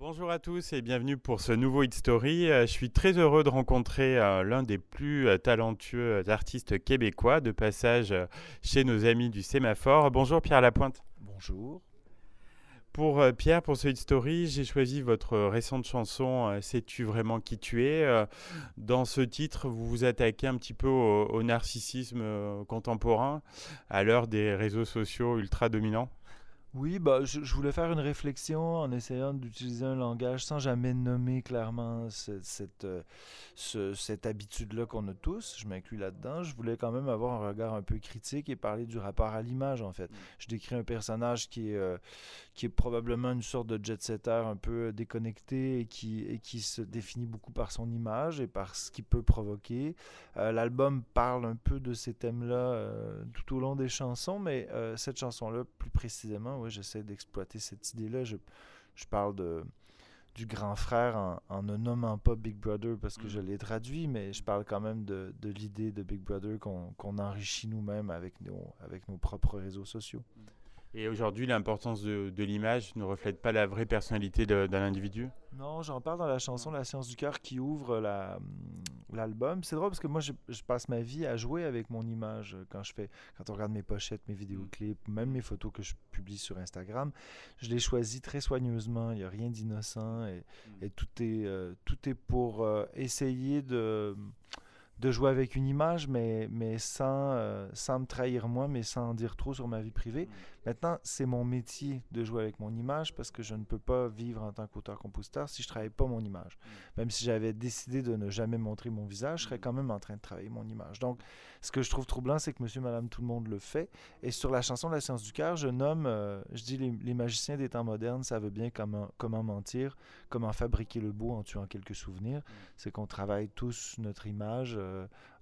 Bonjour à tous et bienvenue pour ce nouveau Hit Story. Je suis très heureux de rencontrer l'un des plus talentueux artistes québécois de passage chez nos amis du Sémaphore. Bonjour Pierre Lapointe. Bonjour. Pour Pierre, pour ce Hit Story, j'ai choisi votre récente chanson Sais-tu vraiment qui tu es Dans ce titre, vous vous attaquez un petit peu au narcissisme contemporain à l'heure des réseaux sociaux ultra dominants. Oui, je voulais faire une réflexion en essayant d'utiliser un langage sans jamais nommer clairement cette habitude-là qu'on a tous. Je m'inclus là-dedans. Je voulais quand même avoir un regard un peu critique et parler du rapport à l'image, en fait. Je décris un personnage qui est probablement une sorte de jet-setter un peu déconnecté et qui se définit beaucoup par son image et par ce qu'il peut provoquer. L'album parle un peu de ces thèmes-là tout au long des chansons, mais cette chanson-là, plus précisément, oui, j'essaie d'exploiter cette idée-là. Je parle du grand frère en ne nommant pas Big Brother parce que je l'ai traduit, mais je parle quand même de l'idée de Big Brother qu'on enrichit nous-mêmes avec nos propres réseaux sociaux. Et aujourd'hui, l'importance de l'image ne reflète pas la vraie personnalité d'un individu. Non, j'en parle dans la chanson La science du cœur qui ouvre l'album. C'est drôle parce que moi, je passe ma vie à jouer avec mon image quand on regarde mes pochettes, mes vidéoclips, même mes photos que je publie sur Instagram. Je les choisis très soigneusement. Il n'y a rien d'innocent et tout est pour essayer de jouer avec une image, mais sans me trahir moi, mais sans en dire trop sur ma vie privée. Maintenant, c'est mon métier de jouer avec mon image parce que je ne peux pas vivre en tant qu'auteur-compositeur si je ne travaille pas mon image. Même si j'avais décidé de ne jamais montrer mon visage, je serais quand même en train de travailler mon image. Donc, ce que je trouve troublant, c'est que monsieur, madame, tout le monde le fait. Et sur la chanson La science du cœur, je dis les magiciens des temps modernes savent bien comment mentir, comment fabriquer le beau en tuant quelques souvenirs. C'est qu'on travaille tous notre image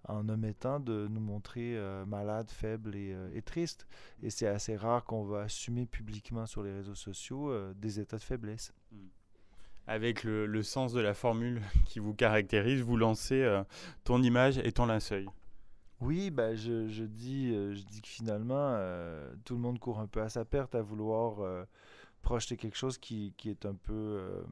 en omettant de nous montrer malades, faibles et tristes. Et c'est assez rare qu'on va assumer publiquement sur les réseaux sociaux des états de faiblesse. Avec le sens de la formule qui vous caractérise, vous lancez ton image et ton linceul. Oui, je dis que finalement, tout le monde court un peu à sa perte à vouloir projeter quelque chose qui est un peu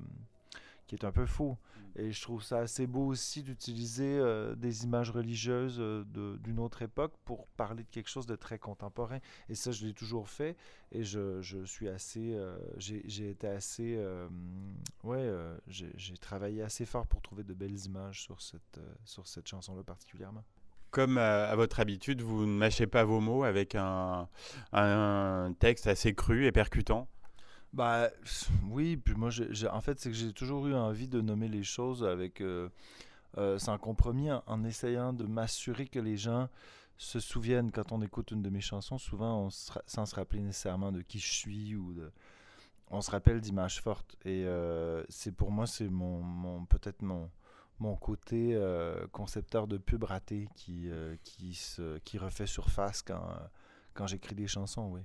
faux. Et je trouve ça assez beau aussi d'utiliser des images religieuses d'une autre époque pour parler de quelque chose de très contemporain. Et ça, je l'ai toujours fait. Et je suis assez, j'ai été assez, ouais, j'ai travaillé assez fort pour trouver de belles images sur cette chanson-là particulièrement. Comme à votre habitude, vous ne mâchez pas vos mots avec un texte assez cru et percutant. Bah oui, puis moi, en fait, c'est que j'ai toujours eu envie de nommer les choses sans compromis, en essayant de m'assurer que les gens se souviennent quand on écoute une de mes chansons. Souvent, sans se rappeler nécessairement de qui je suis on se rappelle d'images fortes. Et c'est pour moi, c'est peut-être mon côté concepteur de pub raté qui refait surface quand j'écris des chansons, oui.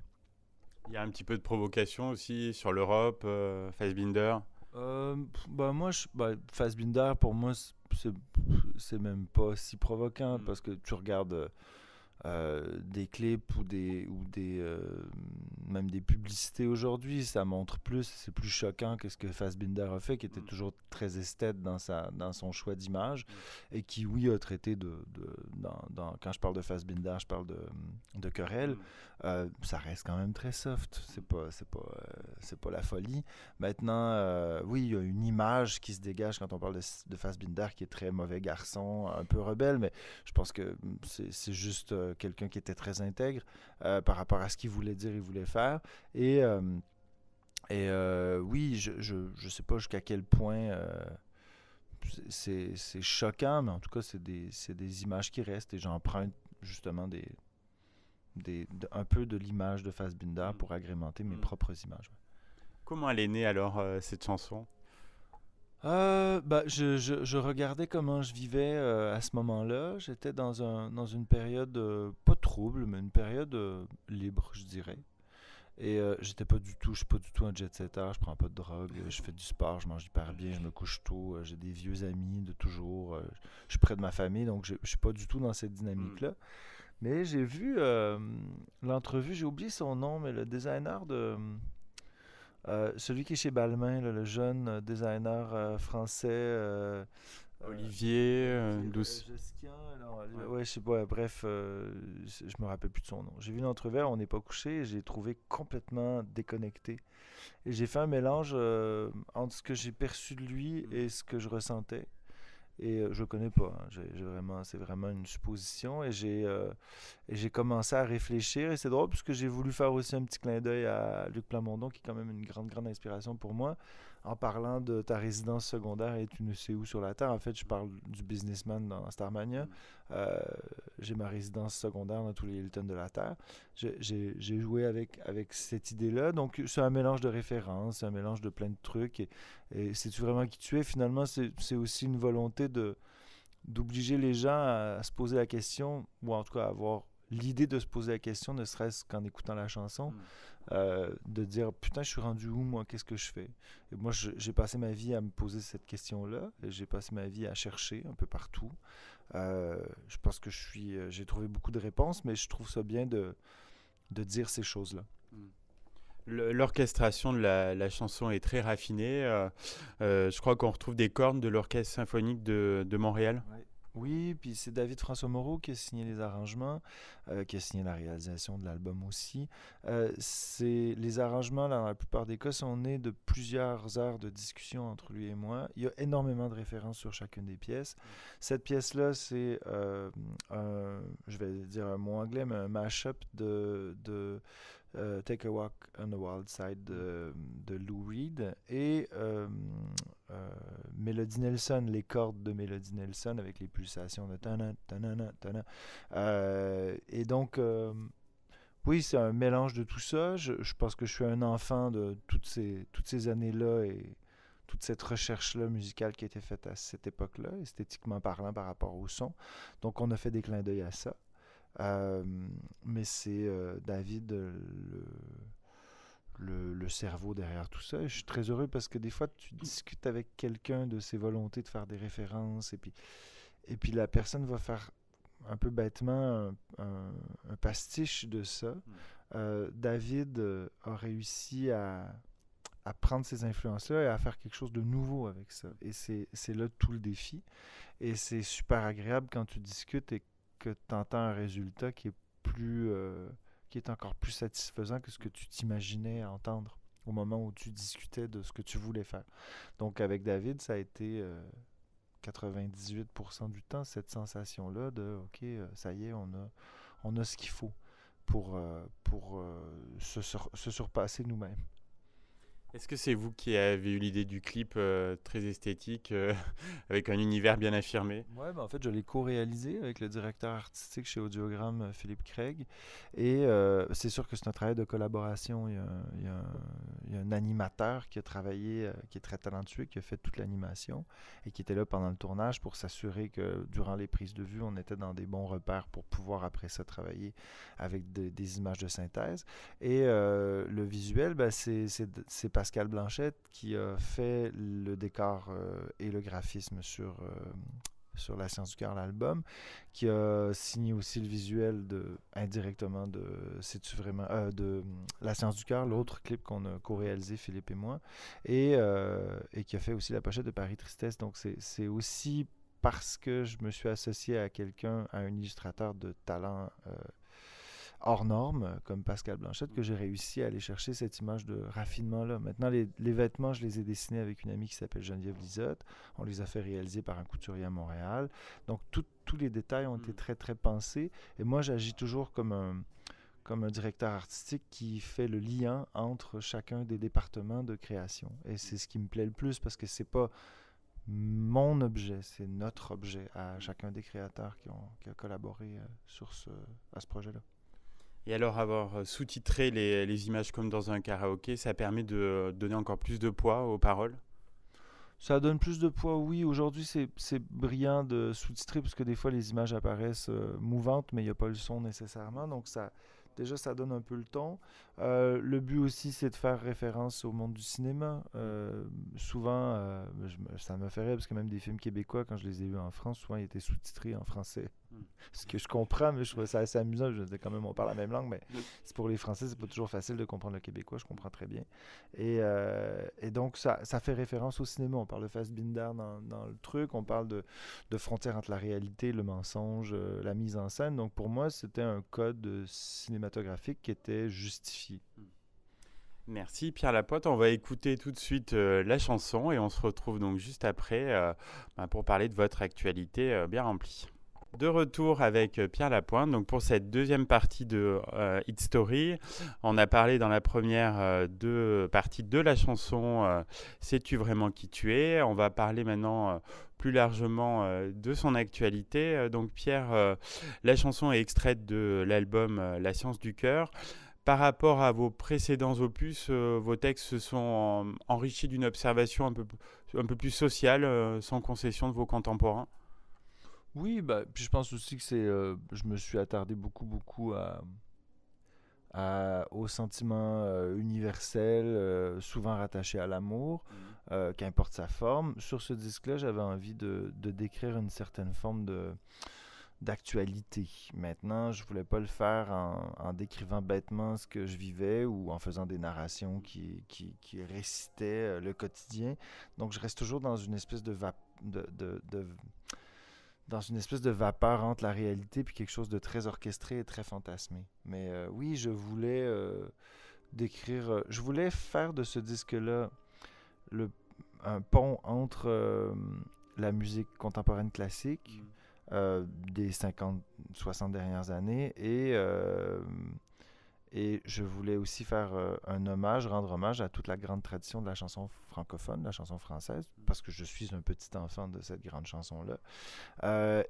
Il y a un petit peu de provocation aussi sur l'Europe, Fassbinder. Moi, Fassbinder, pour moi, c'est même pas si provocant parce que tu regardes des clips ou même des publicités aujourd'hui, ça montre plus, c'est plus choquant que ce que Fassbinder a fait, qui était toujours très esthète dans son choix d'image et qui, oui, a traité quand je parle de Fassbinder, je parle de querelle. Ça reste quand même très soft, c'est pas la folie. Maintenant, oui, il y a une image qui se dégage quand on parle de Fassbinder qui est très mauvais garçon, un peu rebelle, mais je pense que c'est juste quelqu'un qui était très intègre par rapport à ce qu'il voulait dire et voulait faire. Et oui, je sais pas jusqu'à quel point c'est choquant, mais en tout cas, c'est des images qui restent et j'emprunte justement un peu de l'image de Fassbinder pour agrémenter mes propres images. Ouais. Comment elle est née alors, cette chanson? Je regardais comment je vivais à ce moment-là. J'étais dans une période pas trouble, mais une période libre, je dirais. Et je suis pas du tout un jet-setter, je prends pas de drogue, je fais du sport, je mange hyper bien, je me couche tôt, j'ai des vieux amis de toujours, je suis près de ma famille, donc je suis pas du tout dans cette dynamique-là. Mais j'ai vu l'entrevue, j'ai oublié son nom, mais le designer Celui qui est chez Balmain, là, le jeune designer français. Olivier, Olivier Douce. Josquian, alors, Ouais. ouais, je sais pas, bref, je me rappelle plus de son nom. J'ai vu l'entrevers, on n'est pas couché, et j'ai trouvé complètement déconnecté. Et j'ai fait un mélange entre ce que j'ai perçu de lui et ce que je ressentais. Et je le connais pas, hein. C'est vraiment une supposition. Et j'ai commencé à réfléchir. Et c'est drôle parce que j'ai voulu faire aussi un petit clin d'œil à Luc Plamondon, qui est quand même une grande, grande inspiration pour moi, en parlant de ta résidence secondaire et tu ne sais où sur la Terre. En fait, je parle du businessman dans Starmania. Euh, j'ai ma résidence secondaire dans tous les Hilton de la Terre. J'ai joué avec cette idée-là. Donc, c'est un mélange de références, c'est un mélange de plein de trucs. Et sais-tu vraiment qui tu es? Finalement, c'est aussi une volonté d'obliger les gens à se poser la question, ou en tout cas à avoir l'idée de se poser la question, ne serait-ce qu'en écoutant la chanson, de dire putain, je suis rendu où, moi, qu'est-ce que je fais? Et moi, j'ai passé ma vie à me poser cette question-là, et j'ai passé ma vie à chercher un peu partout. Je pense que j'ai trouvé beaucoup de réponses, mais je trouve ça bien de dire ces choses-là. L'orchestration de la chanson est très raffinée. Je crois qu'on retrouve des cordes de l'Orchestre symphonique de Montréal. Ouais. Oui, puis c'est David François Moreau qui a signé les arrangements, qui a signé la réalisation de l'album aussi. Les arrangements, là, dans la plupart des cas, sont nés de plusieurs heures de discussion entre lui et moi. Il y a énormément de références sur chacune des pièces. Cette pièce-là, c'est, je vais dire un mot anglais, mais un mash-up de Take a Walk on the Wild Side de Lou Reed et Melody Nelson, les cordes de Melody Nelson avec les pulsations de tana, tanana, tana. Et donc, oui, c'est un mélange de tout ça. Je pense que je suis un enfant de toutes ces années-là et toute cette recherche-là musicale qui a été faite à cette époque-là, esthétiquement parlant par rapport au son. Donc, on a fait des clins d'œil à ça. Euh, mais c'est David le cerveau derrière tout ça. Et je suis très heureux parce que des fois, tu discutes avec quelqu'un de ses volontés de faire des références et puis la personne va faire un peu bêtement un pastiche de ça. David a réussi à prendre ces influences-là et à faire quelque chose de nouveau avec ça. Et c'est là tout le défi. Et c'est super agréable quand tu discutes et que tu entends un résultat qui est encore plus satisfaisant que ce que tu t'imaginais entendre au moment où tu discutais de ce que tu voulais faire. Donc avec David, ça a été 98% du temps cette sensation-là de OK, ça y est, on a ce qu'il faut pour se surpasser nous-mêmes. Est-ce que c'est vous qui avez eu l'idée du clip très esthétique, avec un univers bien affirmé? Ouais, ben en fait, je l'ai co-réalisé avec le directeur artistique chez Audiogramme, Philippe Craig. Et c'est sûr que c'est un travail de collaboration. Il y a un animateur qui a travaillé, qui est très talentueux, qui a fait toute l'animation et qui était là pendant le tournage pour s'assurer que durant les prises de vue, on était dans des bons repères pour pouvoir après ça travailler avec des images de synthèse. Et le visuel, ben, c'est Pascal Blanchette qui a fait le décor et le graphisme sur La Science du Cœur, l'album, qui a signé aussi le visuel indirectement de C'est-tu vraiment de La Science du Cœur, l'autre clip qu'on a co-réalisé, Philippe et moi, et qui a fait aussi la pochette de Paris Tristesse. Donc c'est aussi parce que je me suis associé à quelqu'un, à un illustrateur de talent hors norme, comme Pascal Blanchette, que j'ai réussi à aller chercher cette image de raffinement-là. Maintenant, les vêtements, je les ai dessinés avec une amie qui s'appelle Geneviève Lisotte. On les a fait réaliser par un couturier à Montréal. Donc, tous les détails ont été très, très pensés. Et moi, j'agis toujours comme un directeur artistique qui fait le lien entre chacun des départements de création. Et c'est ce qui me plaît le plus parce que c'est pas mon objet, c'est notre objet à chacun des créateurs qui a collaboré à ce projet-là. Et alors avoir sous-titré les images comme dans un karaoké, ça permet de donner encore plus de poids aux paroles? Ça donne plus de poids, oui. Aujourd'hui, c'est brillant de sous-titrer parce que des fois, les images apparaissent mouvantes, mais il n'y a pas le son nécessairement. Donc, déjà, ça donne un peu le ton. Le but aussi, c'est de faire référence au monde du cinéma. Souvent, ça me fait rire parce que même des films québécois, quand je les ai vus en France, souvent, ils étaient sous-titrés en français. Ce que je comprends, mais je trouve ça assez amusant. Je dis quand même, on parle la même langue, mais c'est pour les Français, c'est pas toujours facile de comprendre le québécois. Je comprends très bien. Et donc, ça fait référence au cinéma. On parle de Fassbinder dans le truc. On parle de frontières entre la réalité, le mensonge, la mise en scène. Donc, pour moi, c'était un code cinématographique qui était justifié. Merci Pierre Lapointe. On va écouter tout de suite la chanson et on se retrouve donc juste après pour parler de votre actualité bien remplie. De retour avec Pierre Lapointe. Donc pour cette deuxième partie de Hit Story, on a parlé dans la première partie de la chanson Sais-tu vraiment qui tu es. On va parler maintenant plus largement de son actualité. Donc Pierre, la chanson est extraite de l'album La science du cœur. Par rapport à vos précédents opus, vos textes se sont enrichis d'une observation un peu plus sociale, sans concession de vos contemporains. Oui, bah, puis je pense aussi que je me suis attardé beaucoup aux sentiments universels, souvent rattachés à l'amour, qu'importe sa forme. Sur ce disque-là, j'avais envie de décrire une certaine forme d'actualité. Maintenant, je voulais pas le faire en décrivant bêtement ce que je vivais ou en faisant des narrations qui récitaient le quotidien. Donc, je reste toujours dans une espèce dans une espèce de vapeur entre la réalité puis quelque chose de très orchestré et très fantasmé. Mais oui, je voulais je voulais faire de ce disque-là le, un pont entre la musique contemporaine classique des 50-60 dernières années et je voulais aussi faire rendre hommage à toute la grande tradition de la chanson francophone, de la chanson française, parce que je suis un petit enfant de cette grande chanson-là.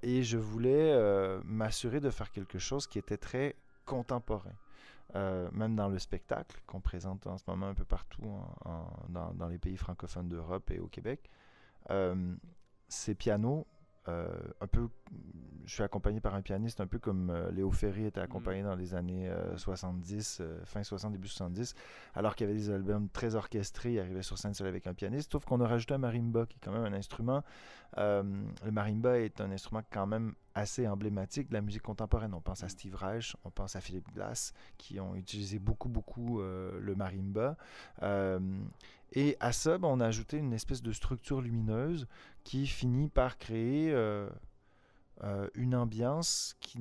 Et je voulais m'assurer de faire quelque chose qui était très contemporain. Même dans le spectacle qu'on présente en ce moment un peu partout dans les pays francophones d'Europe et au Québec. Ces pianos, un peu, je suis accompagné par un pianiste un peu comme Léo Ferré était accompagné dans les années 70, fin 60, début 70, alors qu'il y avait des albums très orchestrés, il arrivait sur scène seul avec un pianiste, sauf qu'on a rajouté un marimba qui est quand même un instrument. Le marimba est un instrument quand même assez emblématique de la musique contemporaine. On pense à Steve Reich, on pense à Philip Glass, qui ont utilisé beaucoup le marimba. Et à ça, on a ajouté une espèce de structure lumineuse qui finit par créer une ambiance qui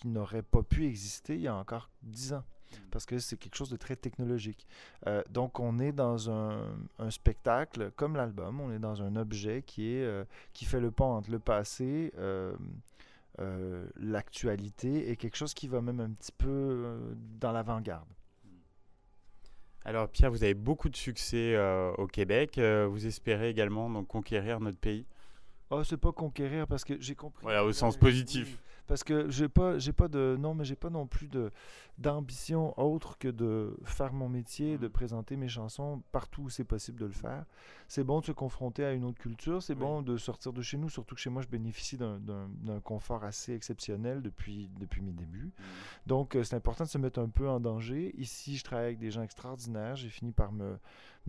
n'aurait pas pu exister il y a encore 10 ans. Parce que c'est quelque chose de très technologique. Donc, on est dans un spectacle, comme l'album, on est dans un objet qui fait le pont entre le passé, l'actualité, et quelque chose qui va même un petit peu dans l'avant-garde. Alors Pierre, vous avez beaucoup de succès au Québec. Vous espérez également donc, conquérir notre pays? Oh, c'est pas conquérir parce que j'ai compris. Voilà, au sens positif. Oui, parce que j'ai pas non plus d'ambition autre que de faire mon métier, de présenter mes chansons partout où c'est possible de le faire. C'est bon de se confronter à une autre culture, c'est bon de sortir de chez nous, surtout que chez moi je bénéficie d'un confort assez exceptionnel depuis mes débuts. Donc c'est important de se mettre un peu en danger. Ici, je travaille avec des gens extraordinaires. J'ai fini par me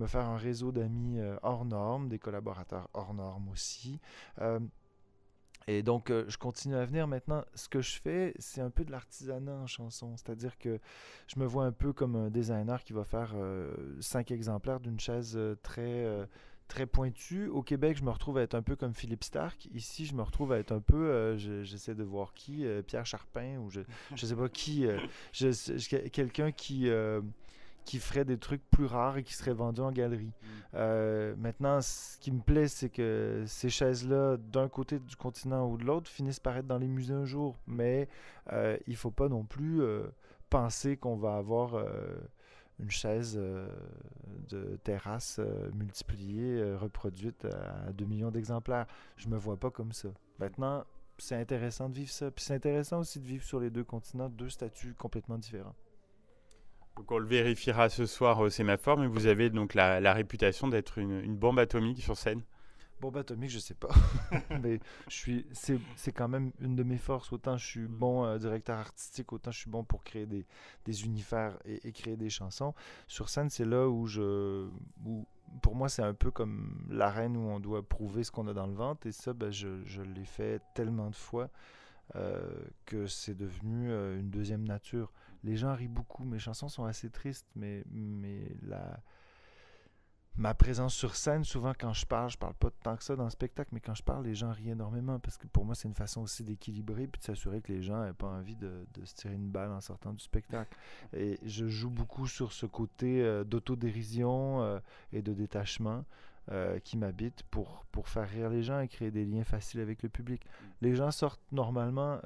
faire un réseau d'amis hors normes, des collaborateurs hors normes aussi. Et donc, je continue à venir. Maintenant, ce que je fais, c'est un peu de l'artisanat en chanson. C'est-à-dire que je me vois un peu comme un designer qui va faire 5 exemplaires d'une chaise très pointue. Au Québec, je me retrouve à être un peu comme Philippe Stark. Ici, je me retrouve à être un peu, j'essaie de voir qui, Pierre Charpin, ou je sais pas qui, quelqu'un qui ferait des trucs plus rares et qui seraient vendus en galerie. Maintenant, ce qui me plaît, c'est que ces chaises-là, d'un côté du continent ou de l'autre, finissent par être dans les musées un jour. Mais il ne faut pas non plus penser qu'on va avoir une chaise de terrasse multipliée, reproduite à 2 millions d'exemplaires. Je me vois pas comme ça. Maintenant, c'est intéressant de vivre ça. Puis c'est intéressant aussi de vivre sur les deux continents, deux statuts complètement différents. Donc on le vérifiera ce soir au Sémaphore, mais vous avez donc la réputation d'être une bombe atomique sur scène. Bombe atomique, je sais pas. Mais c'est quand même une de mes forces. Autant je suis bon directeur artistique, autant je suis bon pour créer des univers et créer des chansons. Sur scène, c'est là où pour moi, c'est un peu comme l'arène où on doit prouver ce qu'on a dans le ventre. Et ça, je l'ai fait tellement de fois que c'est devenu une deuxième nature. Les gens rient beaucoup, mes chansons sont assez tristes, mais ma présence sur scène, souvent quand je parle pas tant que ça dans le spectacle, mais quand je parle, les gens rient énormément parce que pour moi, c'est une façon aussi d'équilibrer puis de s'assurer que les gens n'aient pas envie de se tirer une balle en sortant du spectacle. Et je joue beaucoup sur ce côté d'autodérision et de détachement qui m'habite pour faire rire les gens et créer des liens faciles avec le public. Les gens sortent normalement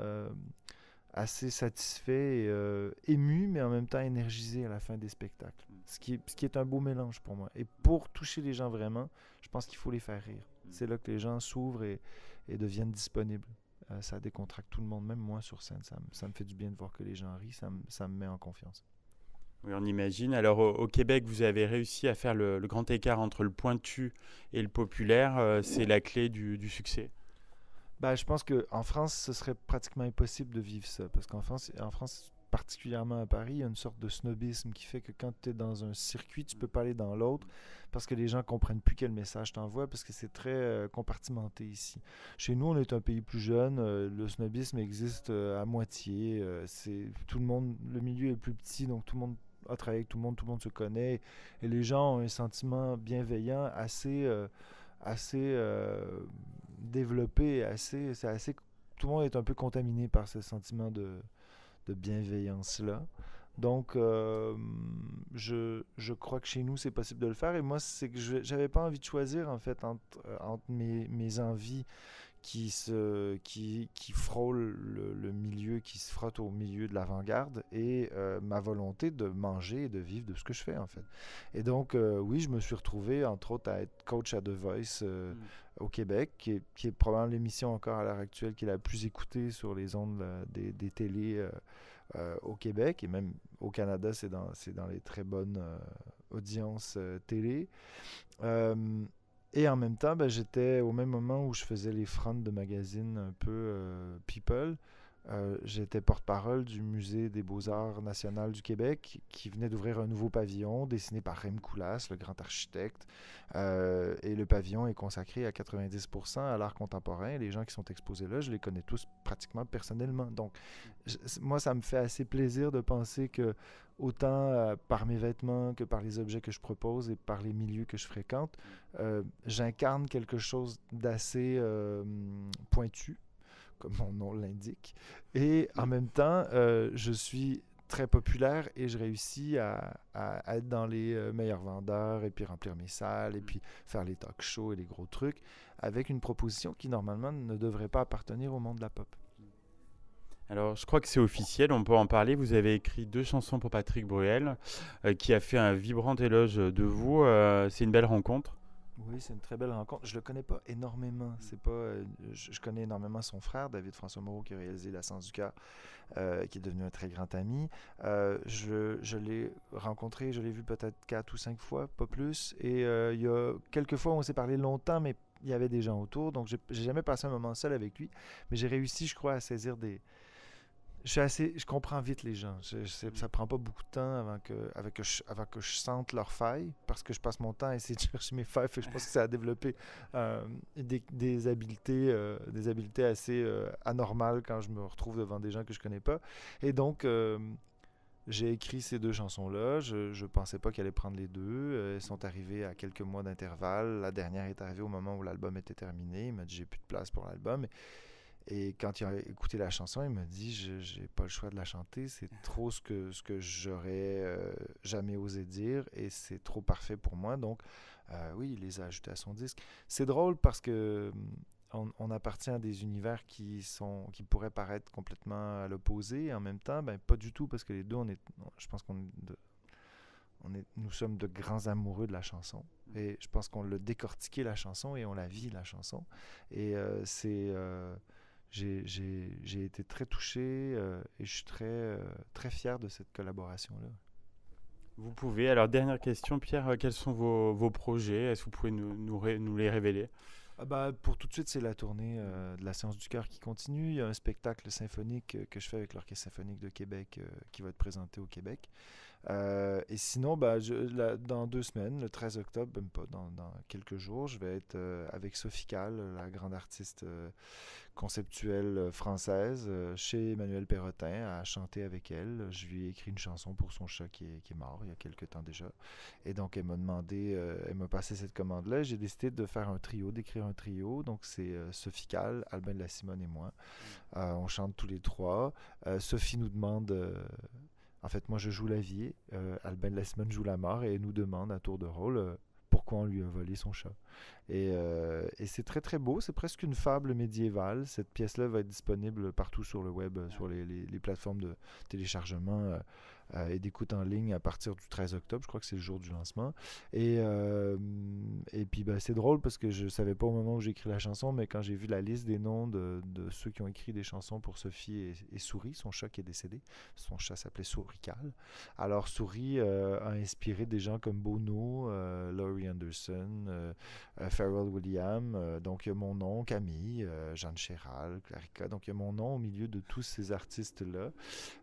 assez satisfait et ému, mais en même temps énergisé à la fin des spectacles. Ce qui est un beau mélange pour moi. Et pour toucher les gens vraiment, je pense qu'il faut les faire rire. C'est là que les gens s'ouvrent et deviennent disponibles. Ça décontracte tout le monde, même moi sur scène. Ça me fait du bien de voir que les gens rient, ça me met en confiance. Oui, on imagine. Alors au Québec, vous avez réussi à faire le grand écart entre le pointu et le populaire. C'est la clé du succès. Ben, je pense qu'en France, ce serait pratiquement impossible de vivre ça. Parce qu'en France, particulièrement à Paris, il y a une sorte de snobisme qui fait que quand tu es dans un circuit, tu peux pas aller dans l'autre parce que les gens comprennent plus quel message t'envoies parce que c'est très compartimenté ici. Chez nous, on est un pays plus jeune, le snobisme existe à moitié. C'est tout le monde, le milieu est plus petit, donc tout le monde a travaillé avec tout le monde se connaît et les gens ont un sentiment bienveillant assez développé, tout le monde est un peu contaminé par ce sentiment de bienveillance-là. Donc, je crois que chez nous, c'est possible de le faire. Et moi, c'est que j'avais pas envie de choisir, en fait, entre mes envies qui frôlent le milieu, qui se frottent au milieu de l'avant-garde et ma volonté de manger et de vivre de ce que je fais, en fait. Et donc, oui, je me suis retrouvé, entre autres, à être coach à The Voice au Québec, qui est probablement l'émission encore à l'heure actuelle qui est la plus écoutée sur les ondes des télés au Québec et même au Canada, c'est dans les très bonnes audiences télé. Et en même temps, ben, j'étais au même moment où je faisais les fronts de magazines un peu People. J'étais porte-parole du Musée des Beaux-Arts national du Québec qui venait d'ouvrir un nouveau pavillon dessiné par Rem Koolhaas, le grand architecte. Et le pavillon est consacré à 90% à l'art contemporain. Les gens qui sont exposés là, je les connais tous pratiquement personnellement. Donc, moi, ça me fait assez plaisir de penser que autant par mes vêtements que par les objets que je propose et par les milieux que je fréquente, j'incarne quelque chose d'assez pointu, comme mon nom l'indique. Et en même temps, je suis très populaire et je réussis à être dans les meilleurs vendeurs et puis remplir mes salles et puis faire les talk shows et les gros trucs avec une proposition qui normalement ne devrait pas appartenir au monde de la pop. Alors, je crois que c'est officiel, on peut en parler. Vous avez écrit 2 chansons pour Patrick Bruel, qui a fait un vibrant éloge de vous. C'est une belle rencontre. Oui, c'est une très belle rencontre. Je le connais pas énormément. C'est pas, je connais énormément son frère, David François Moreau, qui a réalisé La Sens du cœur, qui est devenu un très grand ami. Je l'ai rencontré, je l'ai vu peut-être 4 ou 5 fois, pas plus. Et il y a quelques fois où on s'est parlé longtemps, mais il y avait des gens autour. Donc, j'ai jamais passé un moment seul avec lui. Mais j'ai réussi, je crois, à saisir je comprends vite les gens. Ça prend pas beaucoup de temps avant que je sente leurs failles, parce que je passe mon temps à essayer de chercher mes failles. Fait que je pense que ça a développé des habiletés assez anormales quand je me retrouve devant des gens que je connais pas. Et donc, j'ai écrit ces 2 chansons-là. Je pensais pas qu'elle allait prendre les 2. Elles sont arrivées à quelques mois d'intervalle. La dernière est arrivée au moment où l'album était terminé. Il m'a dit j'ai plus de place pour l'album. Et quand il a écouté la chanson, il m'a dit j'ai pas le choix de la chanter, c'est trop ce que j'aurais jamais osé dire et c'est trop parfait pour moi. Donc, oui, il les a ajoutés à son disque. C'est drôle parce que on appartient à des univers qui pourraient paraître complètement à l'opposé et en même temps, ben, pas du tout parce que les deux, je pense nous sommes de grands amoureux de la chanson et je pense qu'on l'a décortiqué la chanson et on la vit la chanson et j'ai été très touché et je suis très fier de cette collaboration-là. Vous pouvez. Alors, dernière question, Pierre, quels sont vos projets? Est-ce que vous pouvez nous les révéler? Pour tout de suite, c'est la tournée de la Séance du cœur qui continue. Il y a un spectacle symphonique que je fais avec l'Orchestre symphonique de Québec qui va être présenté au Québec. Et sinon, dans 2 semaines, le 13 octobre, même pas, dans quelques jours, je vais être avec Sophie Calle, la grande artiste conceptuelle française, chez Emmanuel Perrotin, à chanter avec elle. Je lui ai écrit une chanson pour son chat qui est mort il y a quelques temps déjà. Et donc, elle m'a demandé, elle m'a passé cette commande-là. J'ai décidé de faire un trio, d'écrire un trio. Donc, c'est Sophie Calle, Albin de la Simone et moi. On chante tous les trois. Sophie nous demande. En fait, moi, je joue la vie, Albin de la Simone joue la mort et elle nous demande à tour de rôle pourquoi on lui a volé son chat. Et c'est très très beau, c'est presque une fable médiévale. Cette pièce-là va être disponible partout sur le web, sur les plateformes de téléchargement et d'écoute en ligne à partir du 13 octobre. Je crois que c'est le jour du lancement. Et puis c'est drôle parce que je ne savais pas au moment où j'ai écrit la chanson, mais quand j'ai vu la liste des noms de ceux qui ont écrit des chansons pour Sophie et Souris, son chat qui est décédé, son chat s'appelait Souris Cal. Alors Souris a inspiré des gens comme Bono, Laurie Anderson, Pharrell Williams, donc il y a mon nom, Camille, Jeanne Chéral, Clarica, donc il y a mon nom au milieu de tous ces artistes-là.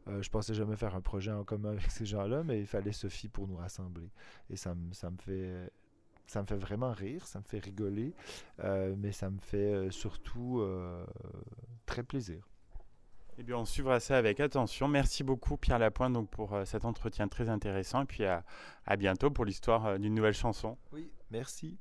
Je pensais jamais faire un projet en commun avec ces gens-là, mais il fallait Sophie pour nous rassembler. Et ça me fait vraiment rire, ça me fait rigoler, mais ça me fait surtout très plaisir. Eh bien, on suivra ça avec attention. Merci beaucoup, Pierre Lapointe, donc, pour cet entretien très intéressant. Et puis à bientôt pour l'histoire d'une nouvelle chanson. Oui, merci.